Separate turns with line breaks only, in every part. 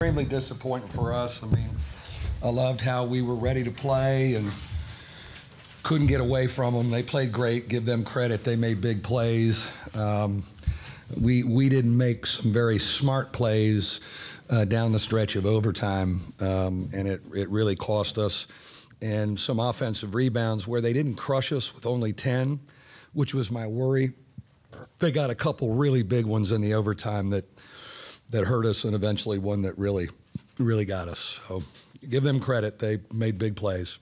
Extremely disappointing for us. I mean, I loved how we were ready to play and couldn't get away from them. They played great. Give them credit. They made big plays. We didn't make some very smart plays down the stretch of overtime, and it really cost us. And some offensive rebounds where they didn't crush us with only 10, which was my worry. They got a couple really big ones in the overtime that hurt us, and eventually one that really got us. So give them credit. They made big plays.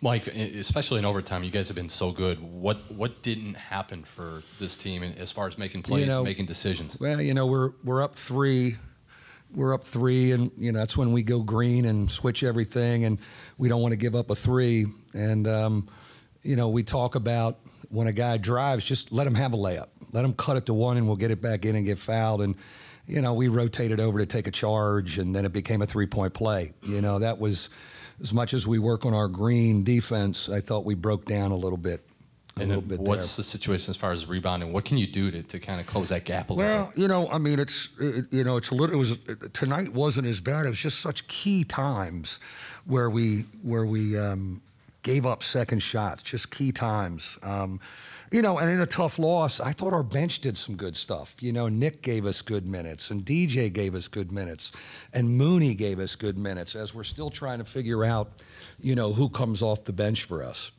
Mike, especially in overtime, you guys have been so good. What didn't happen for this team as far as making plays, making decisions?
Well, we're up 3. We're up 3, and that's when we go green and switch everything, and we don't want to give up a 3. And we talk about when a guy drives, just let him have a layup. Let him cut it to 1, and we'll get it back in and get fouled. And we rotated over to take a charge, and then it became a 3-point play. That was, as much as we work on our green defense, I thought we broke down a little bit.
What's the situation as far as rebounding? What can you do to kind of close that gap a little bit?
Well, I mean, it's a little. Tonight wasn't as bad. It was just such key times where we gave up second shots. Just key times. And in a tough loss, I thought our bench did some good stuff. Nick gave us good minutes, and DJ gave us good minutes, and Mooney gave us good minutes, as we're still trying to figure out, who comes off the bench for us.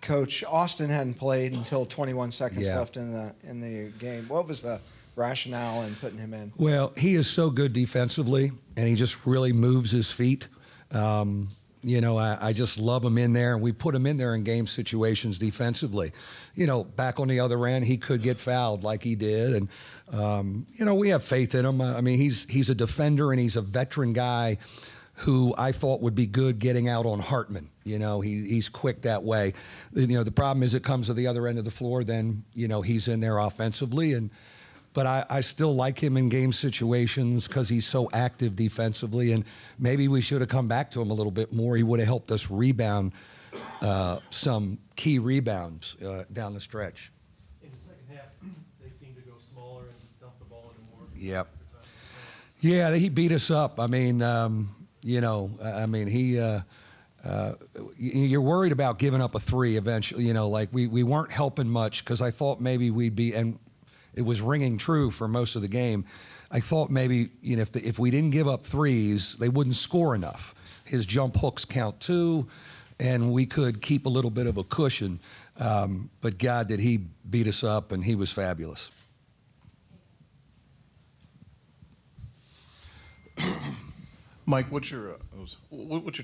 Coach, Austin hadn't played until 21 seconds left in the game. What was the rationale in putting him in?
Well, he is so good defensively, and he just really moves his feet. I just love him in there, and we put him in there in game situations defensively. Back on the other end, he could get fouled like he did, and we have faith in him. I mean, he's a defender, and he's a veteran guy who I thought would be good getting out on Hartman. He's quick that way. The problem is it comes to the other end of the floor, then he's in there offensively, but I still like him in game situations because he's so active defensively, and maybe we should have come back to him a little bit more. He would have helped us rebound some key rebounds down the stretch.
In the second half, they seemed to go smaller and just dump the ball into more.
Yep. Yeah, he beat us up. I mean, you're worried about giving up a 3 eventually. We weren't helping much because I thought maybe we'd be, and it was ringing true for most of the game. I thought maybe if we didn't give up 3s, they wouldn't score enough. His jump hooks count 2, and we could keep a little bit of a cushion. But God, did he beat us up, and he was fabulous.
Mike, what's your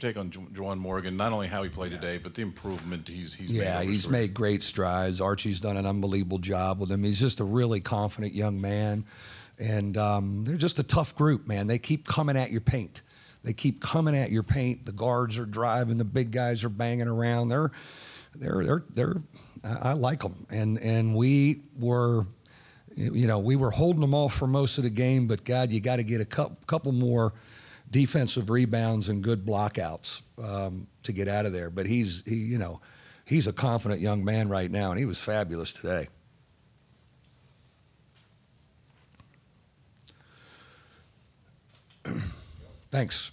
take on Juwan Morgan? Not only how he played today, but the improvement he's made.
Yeah, he's made great strides. Archie's done an unbelievable job with him. He's just a really confident young man, and they're just a tough group, man. They keep coming at your paint. They keep coming at your paint. The guards are driving. The big guys are banging around. I like them, and we were. We were holding them off for most of the game, but God, you got to get a couple more defensive rebounds and good blockouts to get out of there. But he's a confident young man right now, and he was fabulous today. Thanks.